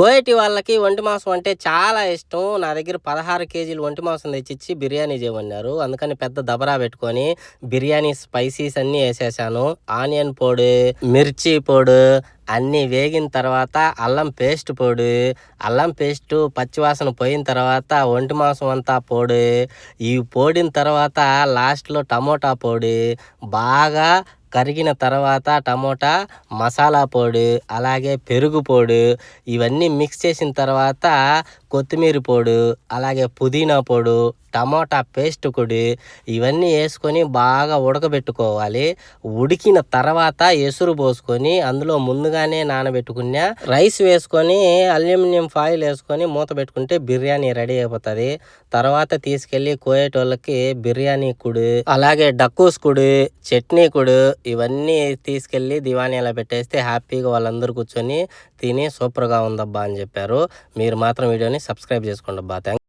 కోయటి వాళ్ళకి ఒంటి మాంసం అంటే చాలా ఇష్టం. నా దగ్గర 16 కేజీలు ఒంటి మాంసం తెచ్చిచ్చి బిర్యానీ చేయమన్నారు. అందుకని పెద్ద దబరా పెట్టుకొని బిర్యానీ స్పైసీస్ అన్నీ ఏసేశాను. ఆనియన్ పొడి, మిర్చి పొడి అన్నీ వేగిన తర్వాత అల్లం పేస్ట్ పొడి, అల్లం పేస్టు పచ్చివాసన పోయిన తర్వాత ఒంటి మాంసం అంతా పొడి, ఇవి పోడిన తర్వాత లాస్ట్‌లో టమోటా పొడి, బాగా కరిగిన తర్వాత టమోటా మసాలా పొడి, అలాగే పెరుగు పొడి ఇవన్నీ మిక్స్ చేసిన తర్వాత కొత్తిమీర పొడి, అలాగే పుదీనా పొడి, టమోటా పేస్ట్ పొడి ఇవన్నీ వేసుకొని బాగా ఉడకబెట్టుకోవాలి. ఉడికిన తర్వాత ఎసురు పోసుకొని అందులో ముందుగానే నానబెట్టుకున్న రైస్ వేసుకొని అల్యూమినియం ఫాయిల్ వేసుకొని మూత పెట్టుకుంటే బిర్యానీ రెడీ అయిపోతుంది. తర్వాత తీసుకెళ్ళి కోయేటోళ్ళకి బిర్యానీ కుడి, అలాగే డక్కూస్ కుడి, చట్నీ కుడి ఇవన్నీ తీసుకెళ్ళి దివాణీలో పెట్టేస్తే హ్యాపీగా వాళ్ళందరూ కూర్చొని తిని సూపర్గా ఉందబ్బా అని చెప్పారు. మీరు మాత్రం వీడియోని సబ్స్క్రైబ్ చేసుకోండి అబ్బా. థ్యాంక్